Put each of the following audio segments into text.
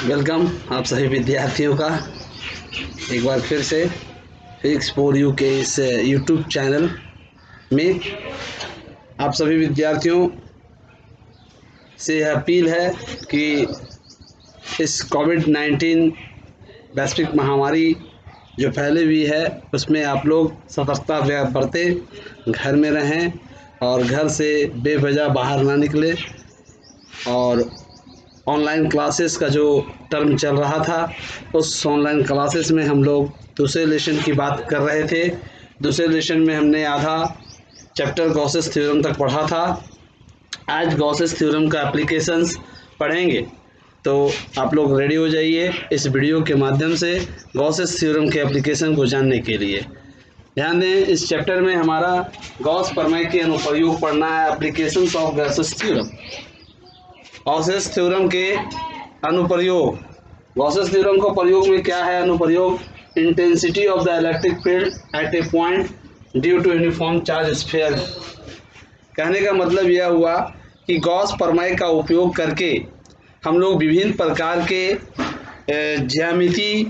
Welcome आप सभी विद्यार्थियों का एक बार फिर से फिजिक्स फॉर यू के इस यूट्यूब चैनल में आप सभी विद्यार्थियों से यह अपील है कि इस कोविड-19 वैश्विक महामारी जो फैली हुई है उसमें आप लोग सतर्कता बरतें, घर में रहें और घर से बेवजह बाहर ना निकलें। और ऑनलाइन क्लासेस का जो टर्म चल रहा था उस ऑनलाइन क्लासेस में हम लोग दूसरे लेसन की बात कर रहे थे। दूसरे लेसन में हमने आधा चैप्टर गॉसेस थ्योरम तक पढ़ा था। आज गॉसेस थ्योरम का एप्लीकेशंस पढ़ेंगे, तो आप लोग रेडी हो जाइए इस वीडियो के माध्यम से गॉसेस थ्योरम के एप्लीकेशन को जानने के लिए। ध्यान दें, इस चैप्टर में हमारा गॉस प्रमेय के अनुप्रयोग पढ़ना है, applications of Gauss's theorem. Gauss's theorem के अनुप्रयोग। गॉसेस थ्योरम का प्रयोग में क्या है अनुप्रयोग? Intensity of the electric field at a point due to uniform charge sphere. कहने का मतलब यह हुआ कि गॉस प्रमेय का उपयोग करके हम लोग विभिन्न प्रकार के ज्यामितीय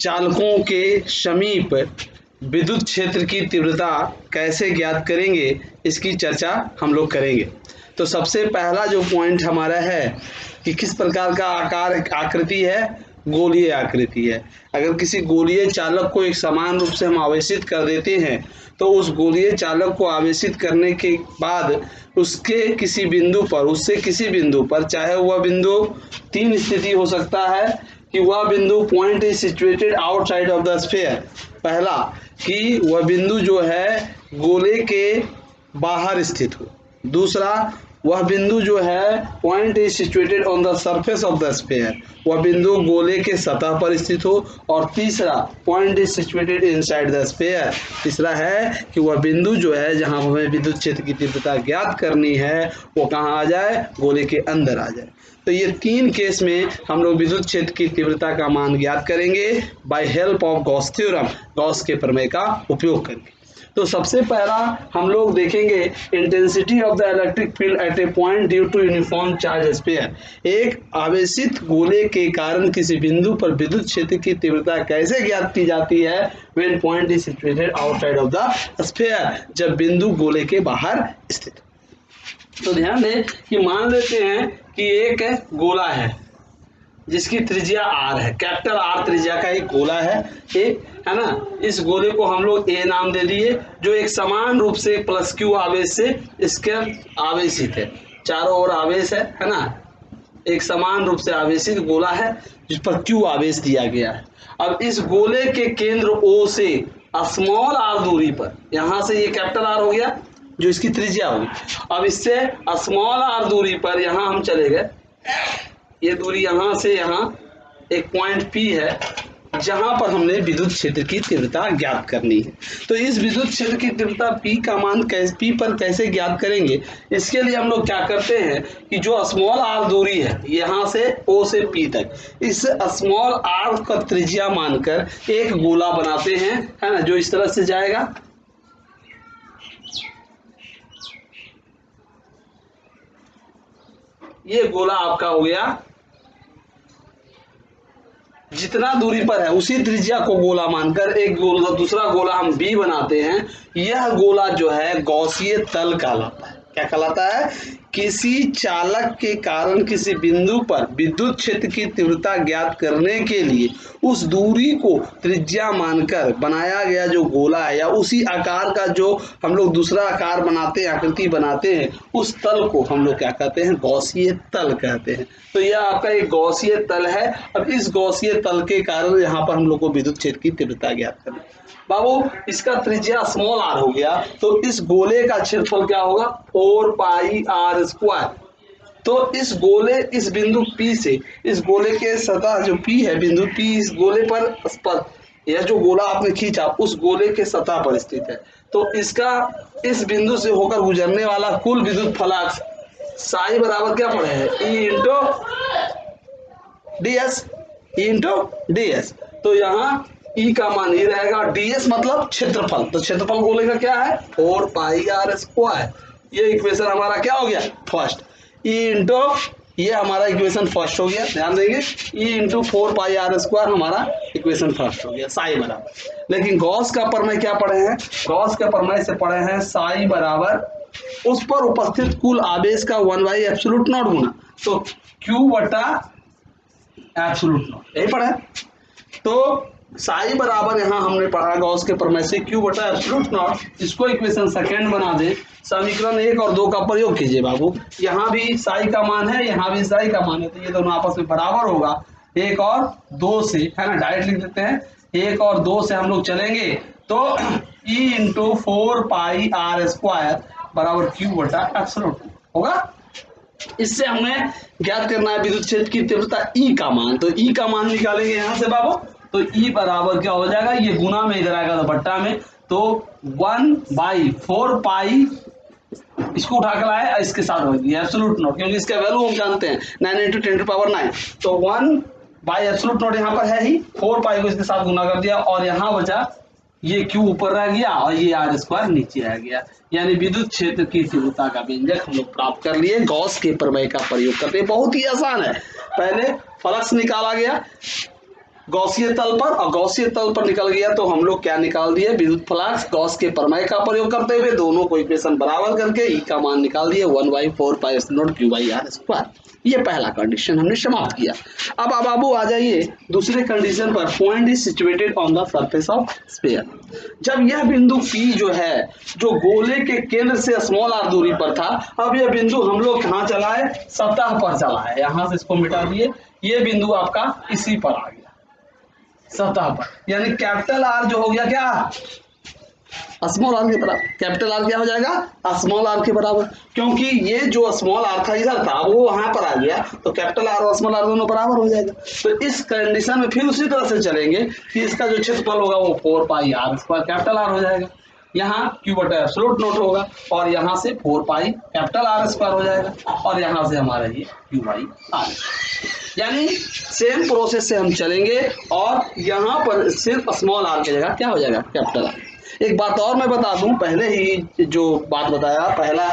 चालकों के समीप विद्युत क्षेत्र की तीव्रता कैसे ज्ञात करेंगे, इसकी चर्चा हम लोग करेंगे। तो सबसे पहला जो पॉइंट हमारा है कि किस प्रकार का आकृति है, गोलीय आकृति है। अगर किसी गोलीय चालक को एक समान रूप से हम आवेशित कर देते हैं तो उस गोलीय चालक को आवेशित करने के बाद उससे किसी बिंदु पर चाहे वह बिंदु 3 स्थिति हो सकता है कि वह बिंदु point is situated outside of the sphere. पहला कि वह बिंदु जो है गोले के बाहर स्थित हो। दूसरा, वह बिंदु जो है point is situated on the surface of the sphere, वह बिंदु गोले के सतह पर स्थित हो। और तीसरा, point is situated inside the sphere. तीसरा है कि वह बिंदु जो है जहां हमें विद्युत क्षेत्र की तीव्रता ज्ञात करनी है वो कहाँ आ जाए, गोले के अंदर आ जाए। तो ये 3 केस में हम लोग विद्युत क्षेत्र की तीव्रता का मान ज्ञात करेंगे by help of Gauss theorem, Gauss के प्रमेय का उपयोग करके। तो सबसे पहला हम लोग देखेंगे intensity of the electric field at a point due to uniform charge sphere. एक आवेशित गोले के कारण किसी बिंदु पर विद्युत क्षेत्र की तीव्रता कैसे ज्ञात की जाती है? When point is situated outside of the sphere, जब बिंदु गोले के बाहर स्थित। तो ध्यान दें कि मान लेते हैं कि एक गोला है जिसकी त्रिज्या r है, कैपिटल R त्रिज्या का एक गोला है, एक है ना। इस गोले को हम लोग A नाम दे दिए, जो एक समान रूप से प्लस Q आवेश से इसके आवेशित है। चारों ओर आवेश है ना। एक समान रूप से आवेशित गोला है जिस पर Q आवेश दिया गया है। अब इस गोले के केंद्र O से स्मॉल r दूरी पर, यहां से ये कैपिटल R हो गया जो इसकी त्रिज्या होगी। अब इससे स्मॉल r दूरी पर यहां हम चले गए, ये दूरी यहां से यहां एक पॉइंट P है जहां पर हमने विद्युत क्षेत्र की तीव्रता ज्ञात करनी है। तो इस विद्युत क्षेत्र की तीव्रता P का मान P पर कैसे ज्ञात करेंगे? इसके लिए हम लोग क्या करते हैं कि जो स्मॉल r दूरी है यहां से O से P तक, इस स्मॉल r का त्रिज्या मानकर एक गोला बनाते हैं, है ना, जो इस तरह से जाएगा। ये गोला आपका हो गया, जितना दूरी पर है उसी त्रिज्या को गोला मानकर एक गोला, दूसरा गोला हम B बनाते हैं। यह गोला जो है गॉसीय तल कहलाता है। क्या कहलाता है? किसी चालक के कारण किसी बिंदु पर विद्युत क्षेत्र की तीव्रता ज्ञात करने के लिए उस दूरी को त्रिज्या मानकर बनाया गया जो गोला है, या उसी आकार का जो हम लोग दूसरा आकार बनाते हैं, आकृति बनाते हैं, उस तल को हम लोग क्या कहते हैं? गॉसीय तल कहते हैं। तो यह आपका एक गॉसीय तल है। अब इस गॉसीय तल के कारण यहाँ पर हम लोग को विद्युत क्षेत्र की तीव्रता ज्ञात करनी है। बाबू, इसका त्रिज्या स्मॉल r हो गया, तो इस गोले का क्षेत्रफल क्या होगा? 4πr²। तो इस गोले, इस बिंदु P से इस गोले के सतह जो P है, बिंदु P इस गोले पर यह जो गोला आपने खींचा उस गोले के सतह पर स्थित है। तो इसका इस बिंदु से होकर गुजरने वाला कुल विद्युत फलक साई बराबर क्या पड़े हैं? E into ds। तो यहाँ E का मान ये रहेगा, ds मतलब क्षेत्रफल। तो क्षेत्रफल गोले का क्या है? 4πr²। ये इक्वेशन हमारा क्या हो गया? फर्स्ट। E इंटू ये हमारा इक्वेशन फर्स्ट हो गया, ध्यान देंगे E इंटू 4πr² हमारा इक्वेशन फर्स्ट हो गया, साई बराबर। लेकिन गॉस का प्रमेय क्या पढ़े हैं, गॉस के प्रमेय से पढ़े हैं साई बराबर उस पर उपस्थित कुल आवेश का 1/एब्सोल्यूट नॉट गुना, तो Q बटा एब्सोल्यूट नॉट, यही पढ़ा है। तो साई बराबर यहाँ हमने पढ़ा गॉस के प्रमेय से Q बटा एब्सोल्यूट नॉट, इसको इक्वेशन सेकेंड बना दे, समीकरण 1 और 2 का प्रयोग कीजिए बाबू। यहाँ भी साई का मान है, यहाँ भी साई का मान है, तो ये दोनों आपस में बराबर होगा 1 और 2 से, है ना, डायरेक्ट लिख देते हैं। 1 और 2 से हम लोग चलेंगे तो E इंटू 4πr² बराबर Q बटा एब्सोल्यूट होगा। इससे हमें ज्ञात करना है विद्युत क्षेत्र की तीव्रता E का मान, तो E का मान निकालेंगे यहाँ से बाबू, तो E बराबर क्या हो जाएगा, ये गुना में इधर आएगा तो बट्टा में, तो 1/4π, इसको उठा कर लाए इसके साथ रख दिया एब्सोल्यूट नॉट, क्योंकि इसका वैल्यू हम जानते हैं 9 × 10⁻⁹, तो 1/एब्सोल्यूट नॉट यहाँ पर है ही, 4π को इसके साथ गुना कर दिया और यहाँ बचा ये Q ऊपर रह गया और ये r² नीचे आ गया, यानी विद्युत क्षेत्र की तीव्रता का व्यंजक हम लोग प्राप्त कर लिए गॉस के प्रमेय का प्रयोग करते। बहुत ही आसान है, पहले फ्लक्स निकाला गया गॉसीय तल पर और गॉसीय तल पर निकल गया, तो हम लोग क्या निकाल दिए, विद्युत फ्लक्स गॉस के प्रमेय का प्रयोग करते हुए दोनों को इक्वेशन बराबर करके E का मान निकाल दिए 1/4π Q/r²। ये पहला कंडीशन हमने समाप्त किया। अब बाबू आ जाइए दूसरे कंडीशन पर, point is situated on the surface of sphere. जब यह बिंदु P जो है जो गोले के केंद्र से स्मॉल r दूरी पर था, अब यह बिंदु हम लोग कहाँ चला है, सतह पर चला है, यहाँ से इसको मिटा दिए, ये बिंदु आपका इसी पर आ गया सतह पर, यानी कैपिटल R जो हो गया क्या, स्मॉल r के बराबर, कैपिटल R क्या हो जाएगा, स्मॉल r के बराबर, क्योंकि ये जो स्मॉल r था इधर था वो वहां पर आ गया, तो कैपिटल R और स्मॉल r दोनों बराबर हो जाएगा। तो इस कंडीशन में फिर उसी तरह से चलेंगे कि इसका जो क्षेत्रफल होगा वो 4πr² कैपिटल R हो जाएगा, यहाँ Q बटा एब्सोल्यूट नॉट होगा और यहाँ से 4π कैपिटल R² हो जाएगा और यहाँ से हमारा ये Q/r, यानी सेम प्रोसेस से हम चलेंगे और यहाँ पर सिर्फ स्मॉल r की जगह क्या हो जाएगा, कैपिटल R। एक बात और मैं बता दूं, पहले ही जो बात बताया पहला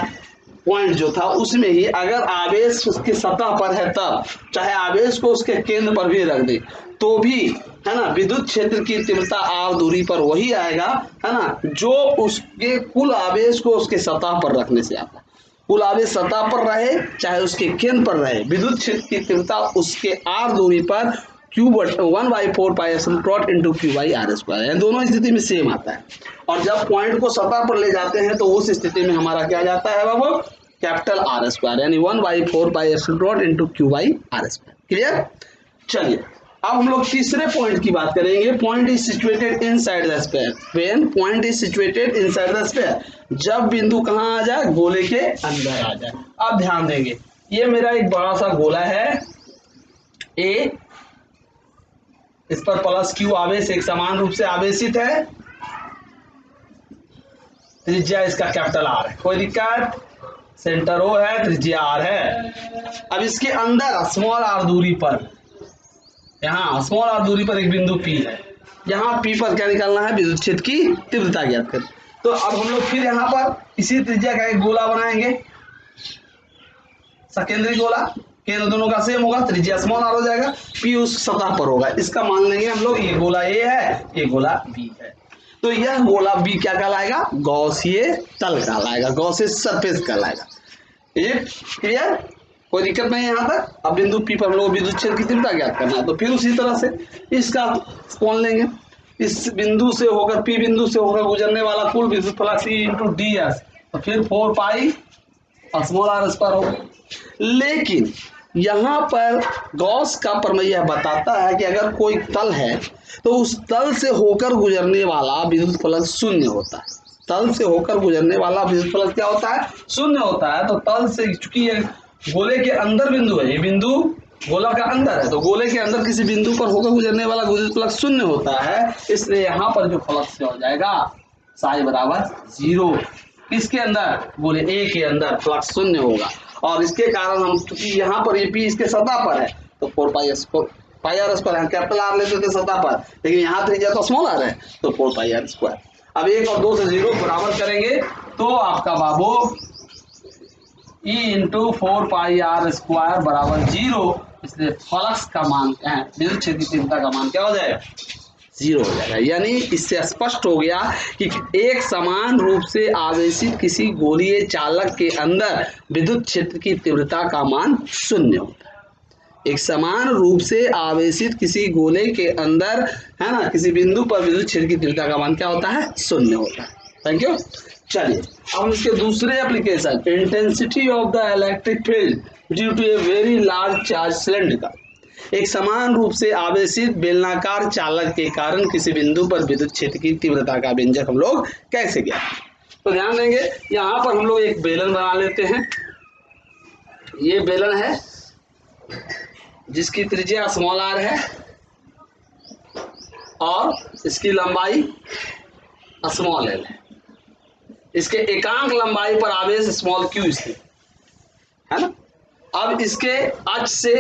पॉइंट जो था उसमें ही अगर आवेश उसके सतह पर है तब चाहे आवेश को उसके केंद्र पर भी रख दे तो भी, है ना, विद्युत क्षेत्र की तीव्रता r दूरी पर वही आएगा, है ना, जो उसके कुल आवेश को उसके सतह पर रखने से आता है। कुल आवेश सतह पर रहे चाहे उसके केंद्र पर रहे, विद्युत क्षेत्र की तीव्रता उसके r दूरी पर Q 1/4π Q/r², दोनों स्थिति में सेम आता है। और जब पॉइंट को सतह पर ले जाते हैं तो उस स्थिति में हमारा क्या जाता है बाबू, कैपिटल R², यानी 1/4π Q/r²। क्लियर। चलिए अब हम लोग तीसरे पॉइंट की बात करेंगे, point is situated inside the sphere. When point is situated inside the sphere, जब बिंदु कहाँ आ जाए, गोले के अंदर आ जाए। अब ध्यान देंगे, ये मेरा एक बड़ा सा गोला है A, इस पर प्लस Q आवेश एक समान रूप से आवेशित है, त्रिज्या इसका कैपिटल R है, कोई दिक्कत, सेंटर O है, त्रिज्या R है। अब इसके अंदर स्मॉल r दूरी पर, यहाँ स्मॉल r दूरी पर एक बिंदु P है, यहाँ P पर क्या निकालना है, विद्युत क्षेत्र की तीव्रता ज्ञात कर। तो अब हम लोग फिर यहाँ पर इसी त्रिज्या का एक गोला बनाएंगे, सकेंद्री गोला, केंद्र दोनों का सेम होगा, त्रिज्या स्मॉल r हो जाएगा, P उस सतह पर होगा, इसका मान लेंगे हम लोग ये गोला A है, ये गोला B है। तो यह गोला B क्या कहलाएगा, गॉसीय तल कहलाएगा, गॉसीय सरफेस कहलाएगा। ये क्लियर, कोई दिक्कत नहीं है यहाँ तक। अब बिंदु P पर हम लोग विद्युत क्षेत्र की तीव्रता ज्ञात करना है, तो फिर उसी तरह से इसका कौन लेंगे, इस बिंदु से होकर P बिंदु से होकर गुजरने वाला कुल विद्युत फ्लक्स E × ds, तो फिर 4π स्मॉल r² होगा। लेकिन यहाँ पर गॉस का प्रमेय यह बताता है कि अगर कोई तल है तो उस तल से होकर गुजरने वाला विद्युत फ्लक्स शून्य होता है, तल से होकर गुजरने वाला विद्युत फ्लक्स क्या होता है, शून्य होता है। तो तल से, चूंकि ये गोले के अंदर बिंदु है, ये बिंदु गोला का अंदर है, तो गोले के अंदर किसी बिंदु पर होकर गुजरने वाला विद्युत फ्लक्स शून्य होता है, इसलिए यहाँ पर जो फ्लक्स हो जाएगा साई बराबर 0। किसके अंदर, गोले A के अंदर फ्लक्स शून्य होगा, और इसके कारण हम, क्योंकि यहाँ पर ये P इसके सतह पर है, तो 4πr², कैपिटल R लेते थे सतह पर, लेकिन यहाँ त्रिज्या तो स्मॉल r है, तो 4πr²। अब 1 और 2 से 0 बराबर करेंगे तो आपका बाबू E इंटू 4πr² बराबर 0, इसलिए फ्लक्स का मान क्या है, विद्युत क्षेत्र की तीव्रता का मान क्या हो जाएगा, 0 हो जाएगा। यानी इससे स्पष्ट हो गया कि एक समान रूप से आवेशित किसी गोलीय चालक के अंदर विद्युत क्षेत्र की तीव्रता का मान 0 होता है। एक समान रूप से आवेशित किसी गोले के अंदर, है ना, किसी बिंदु पर विद्युत क्षेत्र की तीव्रता का मान क्या होता है, 0 होता है। Thank you. चलिए अब हम इसके दूसरे application, intensity of the electric field due to a very large charge cylinder. एक समान रूप से आवेशित बेलनाकार चालक के कारण किसी बिंदु पर विद्युत क्षेत्र की तीव्रता का व्यंजक हम लोग कैसे ज्ञात। तो ध्यान देंगे, यहाँ पर हम लोग एक बेलन बना लेते हैं। ये बेलन है जिसकी त्रिज्या स्मॉल r है और इसकी लंबाई स्मॉल l है। इसके एकांक लंबाई पर आवेश स्मॉल q स्थित है ना। अब इसके अक्ष से,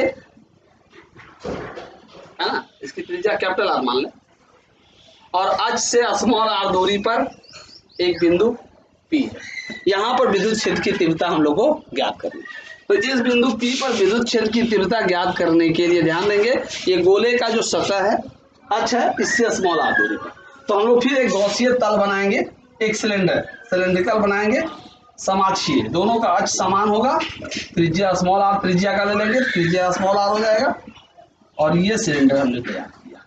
है ना, इसकी त्रिज्या कैपिटल R मान लें और अक्ष से स्मॉल r दूरी पर एक बिंदु P है। यहाँ पर विद्युत क्षेत्र की तीव्रता हम लोग को ज्ञात करनी है। तो इस बिंदु P पर विद्युत क्षेत्र की तीव्रता ज्ञात करने के लिए ध्यान देंगे, ये गोले का जो सतह है, अक्ष है, इससे स्मॉल r दूरी पर। तो हम लोग फिर एक गॉसियन तल बनाएंगे, एक सिलेंड्रिकल बनाएंगे समाक्षीय, दोनों का अक्ष समान होगा, त्रिज्या स्मॉल r त्रिज्या का ले लेंगे, त्रिज्या स्मॉल r हो जाएगा और ये सिलेंडर हमने तैयार किया।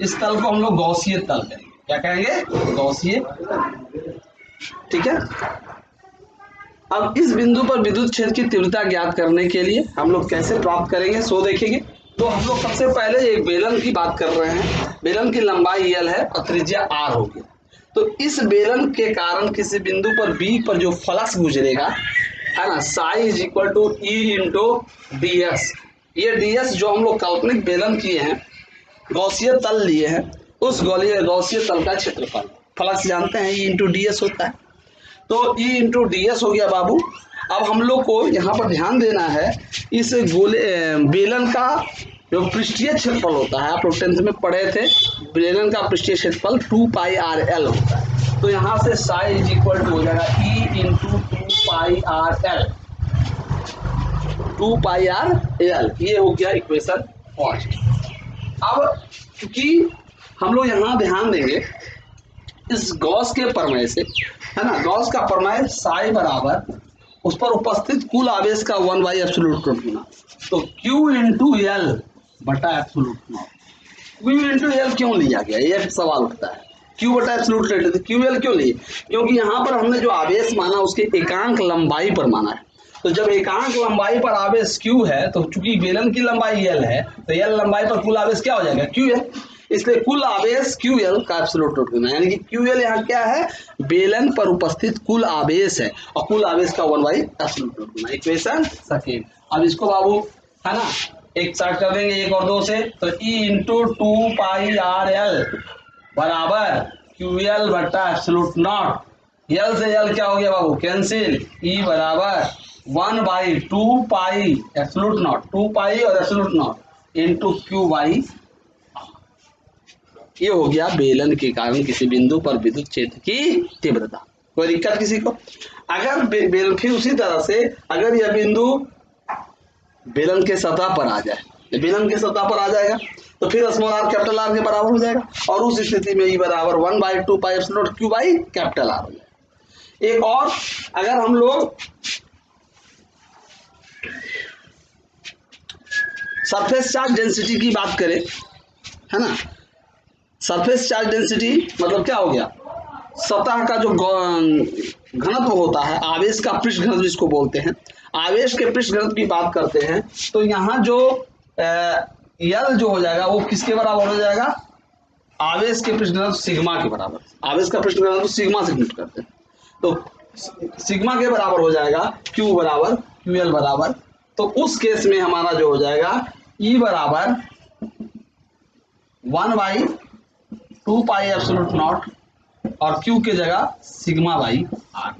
इस तल को हम लोग गॉसियन तल कहेंगे। क्या कहेंगे, गॉसियन। ठीक है। अब इस बिंदु पर विद्युत क्षेत्र की तीव्रता ज्ञात करने के लिए हम लोग कैसे प्राप्त करेंगे, सो देखेंगे। तो हम लोग सबसे पहले एक बेलन की बात कर रहे हैं। बेलन की लंबाई l है और त्रिज्या r होगी। तो इस बेलन के कारण किसी बिंदु पर B पर जो फ्लक्स गुजरेगा, है ना, psi is equal to E into ds। ये ds जो हम लोग काल्पनिक बेलन किए हैं, गॉसियन तल लिए हैं, उस गॉसियन तल का क्षेत्रफल, फ्लक्स जानते हैं E इंटू ds होता है। तो E इंटू ds हो गया बाबू। अब हम लोग को यहाँ पर ध्यान देना है, इस बेलन का जो पृष्ठीय क्षेत्रफल होता है, आप लोग 10th में पढ़े थे, बेलन का पृष्ठीय क्षेत्रफल 2πrl होता है। तो यहाँ से साई इज इक्वल टू हो जाएगा E इंटू 2πrl, 2πrl। ये हो गया इक्वेशन फर्स्ट। अब क्योंकि हम लोग यहाँ ध्यान देंगे इस गॉस के प्रमेय से, है ना, गॉस का प्रमेय साई बराबर उस पर उपस्थित कुल आवेश का 1/एब्सोल्यूट गुना, तो Q इंटू एल बटा absolute not. Q into L क्यों लिया गया, ये सवाल उठता है। Q बटा एब्सोल्यूट लेते थे, QL क्यों लिए, क्योंकि यहाँ पर हमने जो आवेश माना उसके एकांक लंबाई पर माना है। तो जब एकांक लंबाई पर आवेश Q है, तो चूंकि बेलन की लंबाई L है, तो L लंबाई पर कुल आवेश क्या हो जाएगा, QL। इसलिए कुल आवेश QL का एब्सोल्यूट गुना, यानी कि QL यहाँ क्या है, बेलन पर उपस्थित कुल आवेश है और कुल आवेश का 1/एब्सोल्यूट गुना। Equation second. अब इसको बाबू, है ना, एक साइड कर देंगे 1 और 2 से, तो E इंटू 2πrl बराबर QL बटा एब्सोल्यूट नॉट। L से L क्या हो गया बाबू, कैंसिल, E बराबर 1/2π एब्सोल्यूट नॉट, 2π और एब्सोल्यूट नॉट इंटू Q/। ये हो गया बेलन के कारण किसी बिंदु पर विद्युत क्षेत्र की तीव्रता। कोई दिक्कत किसी को? अगर बेलन, फिर उसी तरह से अगर यह बिंदु बेलन के सतह पर आ जाए, बेलन के सतह पर आ जाएगा, तो फिर स्मॉल r कैपिटल R के बराबर हो जाएगा और उस स्थिति में E बराबर 1/2π epsilon Q by capital R हो जाएगा। एक और, अगर हम लोग सरफेस चार्ज डेंसिटी की बात करें, है ना, सरफेस चार्ज डेंसिटी मतलब क्या हो गया, सतह का जो घनत्व होता है, आवेश का पृष्ठ घनत्व जिसको बोलते हैं, आवेश के पृष्ठ घनत्व की बात करते हैं, तो यहाँ जो L जो हो जाएगा वो किसके बराबर हो जाएगा, आवेश के पृष्ठ घनत्व सिग्मा के बराबर। आवेश का पृष्ठ घनत्व सिग्मा से डिनोट करते हैं, तो सिग्मा के बराबर हो जाएगा Q बराबर QL बराबर। तो उस केस में हमारा जो हो जाएगा E बराबर 1/2π एब्सोल्यूट नॉट और Q के जगह सिग्मा बाई R।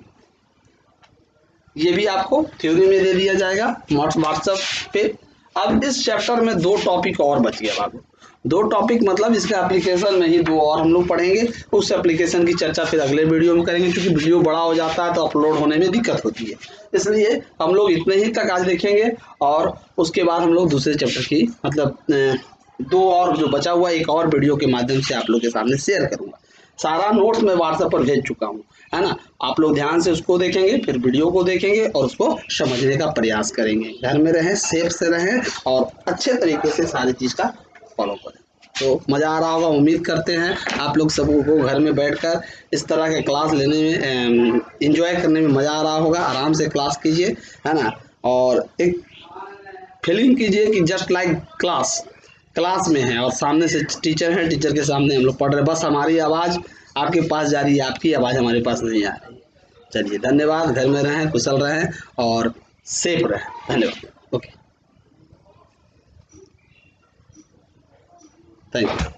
ये भी आपको थ्योरी में दे दिया जाएगा व्हाट्सएप पे। अब इस चैप्टर में 2 टॉपिक और बच गए बाबू। 2 टॉपिक मतलब इसके एप्लीकेशन में ही 2 और हम लोग पढ़ेंगे। उस एप्लीकेशन की चर्चा फिर अगले वीडियो में करेंगे, क्योंकि वीडियो बड़ा हो जाता है तो अपलोड होने में दिक्कत होती है। इसलिए हम लोग इतने ही तक आज देखेंगे और उसके बाद हम लोग दूसरे चैप्टर की मतलब 2 और जो बचा हुआ एक और वीडियो के माध्यम से आप लोग के सामने शेयर करूंगा। सारा नोट्स मैं व्हाट्सएप पर भेज चुका हूँ, है ना। आप लोग ध्यान से उसको देखेंगे, फिर वीडियो को देखेंगे और उसको समझने का प्रयास करेंगे। घर में रहें, सेफ से रहें और अच्छे तरीके से सारी चीज़ का फॉलो करें। तो मज़ा आ रहा होगा, उम्मीद करते हैं आप लोग सबों को घर में बैठकर इस तरह के क्लास लेने में एंजॉय करने में मज़ा आ रहा होगा। आराम से क्लास कीजिए, है ना, और एक फीलिंग कीजिए कि जस्ट लाइक क्लास में है और सामने से टीचर है, टीचर के सामने हम लोग पढ़ रहे हैं। बस हमारी आवाज़ आपके पास जा रही है, आपकी आवाज़ हमारे पास नहीं आ रही है। चलिए, धन्यवाद। घर में रहें, कुशल रहें और सेफ रहें। धन्यवाद। Okay, thank you.